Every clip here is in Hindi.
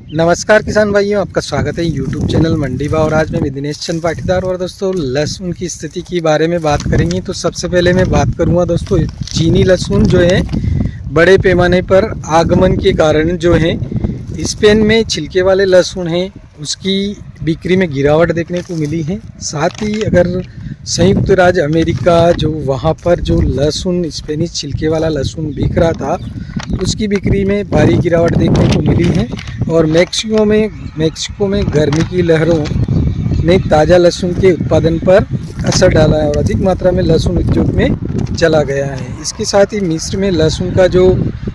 नमस्कार किसान भाइयों, आपका स्वागत है यूट्यूब चैनल मंडी भाव। और आज मैं दिनेश चंद पाटीदार और दोस्तों लहसुन की स्थिति के बारे में बात करेंगे। तो सबसे पहले मैं बात करूंगा दोस्तों चीनी लहसुन जो है बड़े पैमाने पर आगमन के कारण जो है स्पेन में छिलके वाले लहसुन हैं उसकी बिक्री में गिरावट देखने को मिली है। साथ ही अगर संयुक्त राज्य अमेरिका जो वहाँ पर जो लहसुन स्पेनिश छिलके वाला लहसुन बिक रहा था उसकी बिक्री में भारी गिरावट देखने को मिली है। और मैक्सिको में गर्मी की लहरों ने ताज़ा लहसुन के उत्पादन पर असर डाला है और अधिक मात्रा में लहसुन उद्योग में चला गया है। इसके साथ ही मिस्र में लहसुन का जो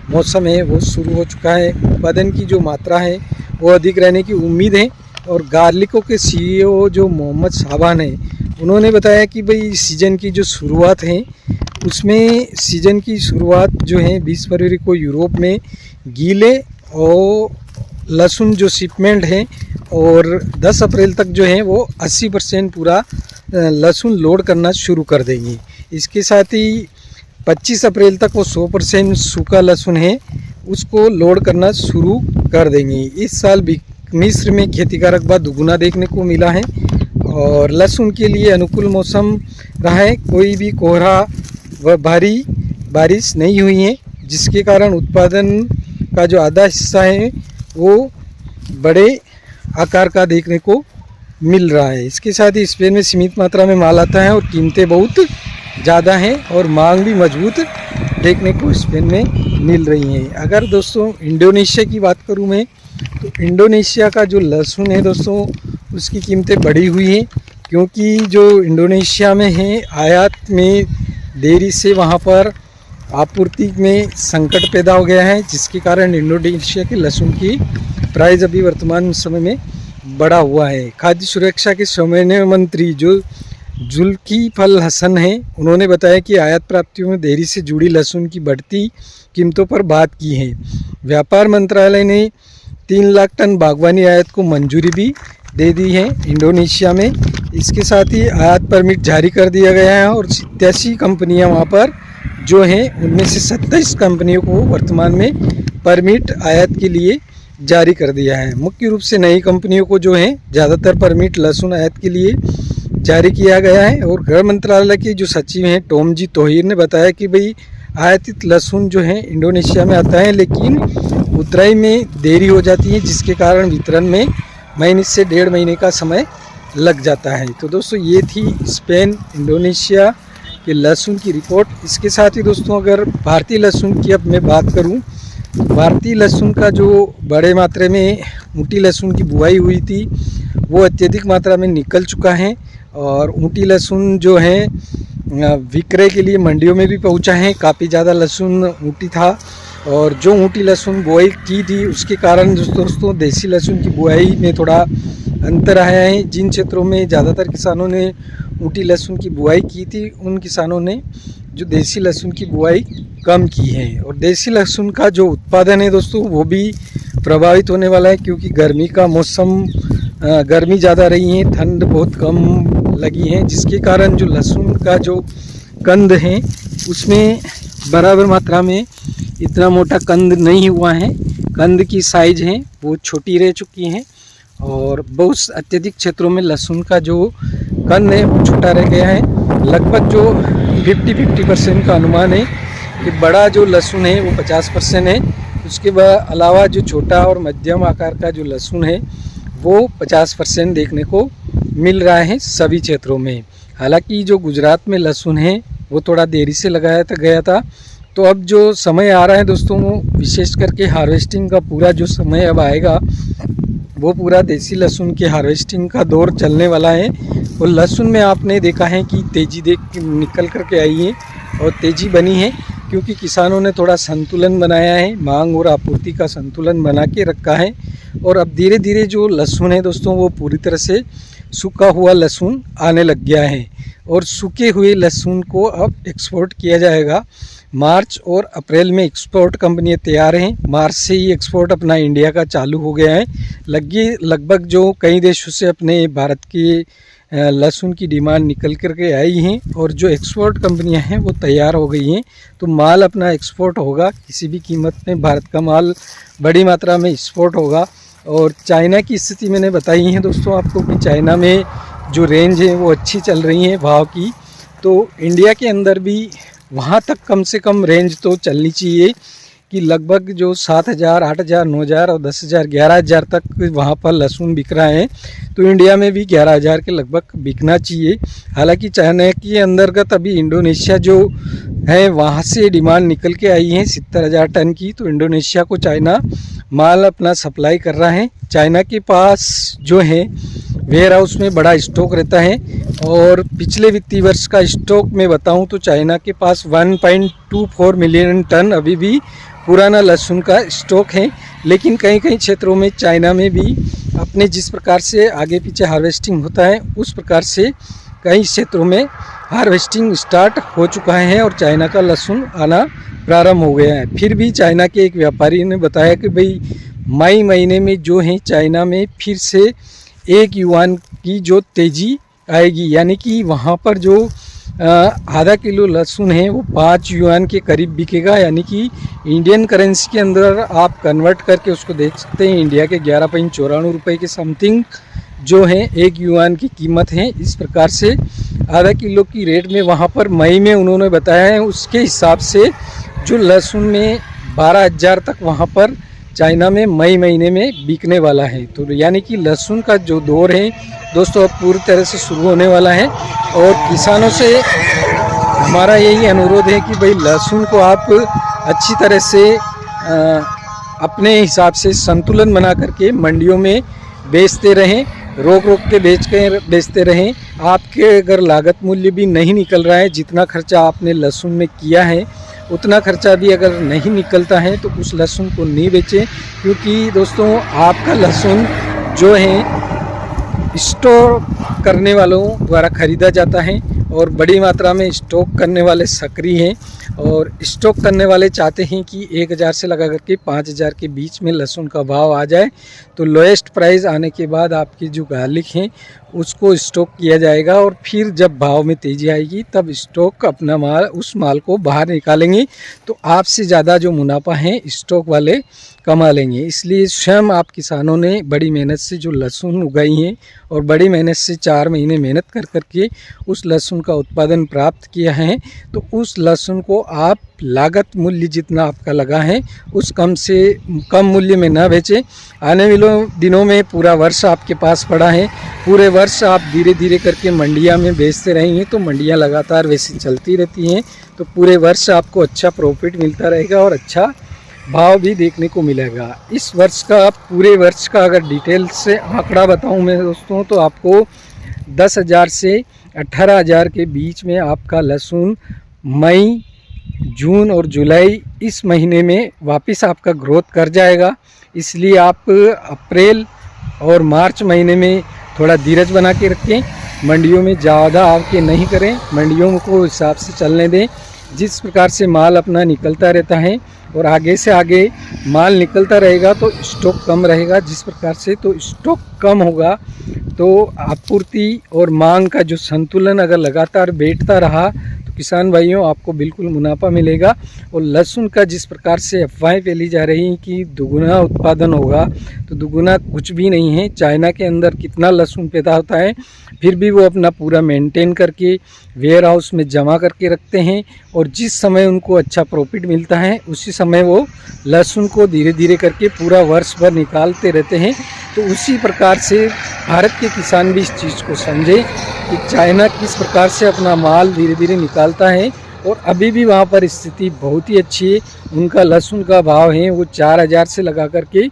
मौसम है वो शुरू हो चुका है। उत्पादन की जो मात्रा है वो अधिक रहने की उम्मीद है। और गार्लिको के सीईओ जो मोहम्मद शाबान है उन्होंने बताया कि भाई सीज़न की जो शुरुआत है उसमें सीज़न की शुरुआत जो है 20 फरवरी को यूरोप में गीले और लहसुन जो शिपमेंट है और 10 अप्रैल तक जो है वो 80% पूरा लहसुन लोड करना शुरू कर देंगे। इसके साथ ही 25 अप्रैल तक वो 100% सूखा लहसुन है उसको लोड करना शुरू कर देंगे। इस साल मिस्र में खेती का रकबा दुगुना देखने को मिला है और लहसुन के लिए अनुकूल मौसम रहा है। कोई भी कोहरा व भारी बारिश नहीं हुई है जिसके कारण उत्पादन का जो आधा हिस्सा है वो बड़े आकार का देखने को मिल रहा है। इसके साथ ही स्पेन में सीमित मात्रा में माल आता है और कीमतें बहुत ज़्यादा हैं और मांग भी मजबूत देखने को स्पेन में मिल रही हैं। अगर दोस्तों इंडोनेशिया की बात करूं मैं तो इंडोनेशिया का जो लहसुन है दोस्तों उसकी कीमतें बढ़ी हुई हैं क्योंकि जो इंडोनेशिया में है आयात में देरी से वहाँ पर आपूर्ति में संकट पैदा हो गया है जिसके कारण इंडोनेशिया के लहसुन की प्राइस अभी वर्तमान समय में बढ़ा हुआ है। खाद्य सुरक्षा के समन्वय मंत्री जो जुल्किफल हसन हैं उन्होंने बताया कि आयात प्राप्तियों में देरी से जुड़ी लहसुन की बढ़ती कीमतों पर बात की है। व्यापार मंत्रालय ने 3 लाख टन बागवानी आयात को मंजूरी भी दे दी है इंडोनेशिया में। इसके साथ ही आयात परमिट जारी कर दिया गया है और 87 कंपनियां वहां पर जो हैं उनमें से 27 कंपनियों को वर्तमान में परमिट आयात के लिए जारी कर दिया है। मुख्य रूप से नई कंपनियों को जो है ज़्यादातर परमिट लहसुन आयात के लिए जारी किया गया है। और गृह मंत्रालय के जो सचिव हैं टॉमजी तोहिर ने बताया कि भाई आयातित लहसुन जो है इंडोनेशिया में आता है लेकिन उतराई में देरी हो जाती है जिसके कारण वितरण में महीने से 1.5 महीने का समय लग जाता है। तो दोस्तों ये थी स्पेन इंडोनेशिया के लहसुन की रिपोर्ट। इसके साथ ही दोस्तों अगर भारतीय लहसुन की अब मैं बात करूं तो भारतीय लहसुन का जो बड़े मात्रा में ऊँटी लहसुन की बुआई हुई थी वो अत्यधिक मात्रा में निकल चुका है और ऊँटी लहसुन जो है विक्रय के लिए मंडियों में भी पहुंचा है। काफ़ी ज़्यादा लहसुन ऊँटी था और जो ऊँटी लहसुन बुआई की थी उसके कारण दोस्तों देसी लहसुन की बुआई में थोड़ा अंतर आया है। जिन क्षेत्रों में ज़्यादातर किसानों ने ऊँटी लहसुन की बुआई की थी उन किसानों ने जो देसी लहसुन की बुआई कम की है। और देसी लहसुन का जो उत्पादन है दोस्तों वो भी प्रभावित होने वाला है क्योंकि गर्मी का मौसम गर्मी ज़्यादा रही है, ठंड बहुत कम लगी है जिसके कारण जो लहसुन का जो कंद है उसमें बराबर मात्रा में इतना मोटा कंद नहीं हुआ है। कंद की साइज़ है वो छोटी रह चुकी है और बहुत अत्यधिक क्षेत्रों में लहसुन का जो कंद है वो छोटा रह गया है। लगभग जो 50% का अनुमान है कि बड़ा जो लहसुन है वो 50% है। उसके अलावा जो छोटा और मध्यम आकार का जो लहसुन है वो 50% देखने को मिल रहा है सभी क्षेत्रों में। हालांकि जो गुजरात में लहसुन है वो थोड़ा देरी से लगाया गया था। तो अब जो समय आ रहा है दोस्तों विशेष करके हार्वेस्टिंग का पूरा जो समय अब आएगा वो पूरा देसी लहसुन के हार्वेस्टिंग का दौर चलने वाला है। और लहसुन में आपने देखा है कि तेज़ी निकल करके आई है और तेज़ी बनी है क्योंकि किसानों ने थोड़ा संतुलन बनाया है, मांग और आपूर्ति का संतुलन बना के रखा है। और अब धीरे धीरे जो लहसुन है दोस्तों वो पूरी तरह से सूखा हुआ लहसुन आने लग गया है और सूखे हुए लहसुन को अब एक्सपोर्ट किया जाएगा। मार्च और अप्रैल में एक्सपोर्ट कंपनियां तैयार हैं। मार्च से ही एक्सपोर्ट अपना इंडिया का चालू हो गया है। लगभग जो कई देशों से अपने भारत के लहसुन की डिमांड निकल कर के आई हैं और जो एक्सपोर्ट कंपनियां हैं वो तैयार हो गई हैं। तो माल अपना एक्सपोर्ट होगा, किसी भी कीमत में भारत का माल बड़ी मात्रा में एक्सपोर्ट होगा और चाइना की स्थिति मैंने बताई है दोस्तों आपको कि चाइना में जो रेंज है वो अच्छी चल रही है भाव की। तो इंडिया के अंदर भी वहाँ तक कम से कम रेंज तो चलनी चाहिए कि लगभग जो 7,000, 8,000, 9,000 और 10,000, 11,000 तक वहाँ पर लहसुन बिक रहा है। तो इंडिया में भी 11,000 के लगभग बिकना चाहिए। हालांकि चाइना के अंतर्गत अभी इंडोनेशिया जो है वहाँ से डिमांड निकल के आई है 70,000 टन की। तो इंडोनेशिया को चाइना माल अपना सप्लाई कर रहा है। चाइना के पास जो है वेयर हाउस में बड़ा स्टॉक रहता है और पिछले वित्तीय वर्ष का स्टॉक में बताऊं तो चाइना के पास 1.24 मिलियन टन अभी भी पुराना लहसुन का स्टॉक है। लेकिन कई कई क्षेत्रों में चाइना में भी अपने जिस प्रकार से आगे पीछे हार्वेस्टिंग होता है उस प्रकार से कई क्षेत्रों में हार्वेस्टिंग स्टार्ट हो चुका है और चाइना का लहसुन आना प्रारंभ हो गया है। फिर भी चाइना के एक व्यापारी ने बताया कि भाई मई महीने में जो है चाइना में फिर से 1 युआन की जो तेज़ी आएगी, यानी कि वहाँ पर जो आधा किलो लहसुन है वो 5 युआन के करीब बिकेगा। यानी कि इंडियन करेंसी के अंदर आप कन्वर्ट करके उसको देख सकते हैं, इंडिया के 11.94 रुपये के समथिंग जो है 1 युआन की कीमत है। इस प्रकार से आधा किलो की रेट में वहाँ पर मई में उन्होंने बताया है। उसके हिसाब से जो लहसुन में 12,000 तक वहाँ पर चाइना में मई महीने में बिकने वाला है। तो यानी कि लहसुन का जो दौर है दोस्तों अब पूरी तरह से शुरू होने वाला है और किसानों से हमारा यही अनुरोध है कि भाई लहसुन को आप अच्छी तरह से अपने हिसाब से संतुलन बना करके मंडियों में बेचते रहें, रोक के बेचते रहें। आपके अगर लागत मूल्य भी नहीं निकल रहा है, जितना खर्चा आपने लहसुन में किया है उतना खर्चा भी अगर नहीं निकलता है तो उस लहसुन को नहीं बेचें, क्योंकि दोस्तों आपका लहसुन जो है स्टोर करने वालों द्वारा ख़रीदा जाता है और बड़ी मात्रा में स्टॉक करने वाले सक्रिय हैं और स्टॉक करने वाले चाहते हैं कि 1,000 से लगा करके 5,000 के बीच में लहसुन का भाव आ जाए। तो लोएस्ट प्राइस आने के बाद आपकी जो गार्लिक हैं उसको स्टॉक किया जाएगा और फिर जब भाव में तेज़ी आएगी तब स्टॉक अपना माल उस माल को बाहर निकालेंगे। तो आपसे ज़्यादा जो मुनाफा है स्टॉक वाले कमा लेंगे। इसलिए स्वयं आप किसानों ने बड़ी मेहनत से जो लहसुन उगाई हैं और बड़ी मेहनत से 4 महीने मेहनत कर करके उस लहसुन का उत्पादन प्राप्त किया है, तो उस लहसुन को आप लागत मूल्य जितना आपका लगा है उस कम से कम मूल्य में ना बेचें। आने वाले दिनों में पूरा वर्ष आपके पास पड़ा है, पूरे वर्ष आप धीरे धीरे करके मंडियां में बेचते रहेंगे तो मंडियां लगातार वैसे चलती रहती हैं। तो पूरे वर्ष आपको अच्छा प्रॉफिट मिलता रहेगा और अच्छा भाव भी देखने को मिलेगा। इस वर्ष का पूरे वर्ष का अगर डिटेल से आंकड़ा बताऊं मैं दोस्तों तो आपको 10,000 से 18,000 के बीच में आपका लहसुन मई, जून और जुलाई इस महीने में वापस आपका ग्रोथ कर जाएगा। इसलिए आप अप्रैल और मार्च महीने में थोड़ा धीरज बना के रखें, मंडियों में ज़्यादा आके नहीं करें, मंडियों को हिसाब से चलने दें। जिस प्रकार से माल अपना निकलता रहता है और आगे से आगे माल निकलता रहेगा तो स्टॉक कम रहेगा। जिस प्रकार से तो स्टॉक कम होगा तो आपूर्ति और मांग का जो संतुलन अगर लगातार बैठता रहा तो किसान भाइयों आपको बिल्कुल मुनाफा मिलेगा। और लहसुन का जिस प्रकार से अफवाहें फैली जा रही हैं कि दुगुना उत्पादन होगा, तो दुगुना कुछ भी नहीं है। चाइना के अंदर कितना लहसुन पैदा होता है फिर भी वो अपना पूरा मेंटेन करके वेयर हाउस में जमा करके रखते हैं और जिस समय उनको अच्छा प्रॉफिट मिलता है उसी समय वो लहसुन को धीरे धीरे करके पूरा वर्ष भर निकालते रहते हैं। तो उसी प्रकार से भारत के किसान भी इस चीज़ को समझे कि चाइना किस प्रकार से अपना माल धीरे धीरे निकालता है और अभी भी वहाँ पर स्थिति बहुत ही अच्छी है। उनका लहसुन का भाव है वो 4,000 से लगा करके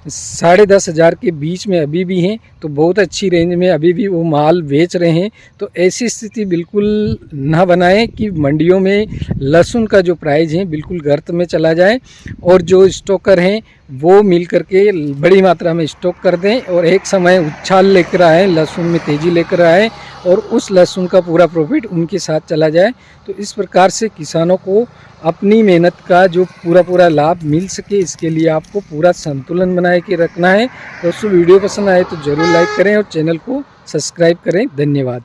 10,500 के बीच में अभी भी हैं। तो बहुत अच्छी रेंज में अभी भी वो माल बेच रहे हैं। तो ऐसी स्थिति बिल्कुल ना बनाएं कि मंडियों में लहसुन का जो प्राइस है बिल्कुल गर्त में चला जाए और जो स्टॉकर हैं वो मिल करके बड़ी मात्रा में स्टॉक कर दें और एक समय उछाल लेकर आए, लहसुन में तेज़ी लेकर आए और उस लहसुन का पूरा प्रॉफिट उनके साथ चला जाए। तो इस प्रकार से किसानों को अपनी मेहनत का जो पूरा लाभ मिल सके इसके लिए आपको पूरा संतुलन बनाए के रखना है। दोस्तों वीडियो पसंद आए तो ज़रूर लाइक करें और चैनल को सब्सक्राइब करें। धन्यवाद।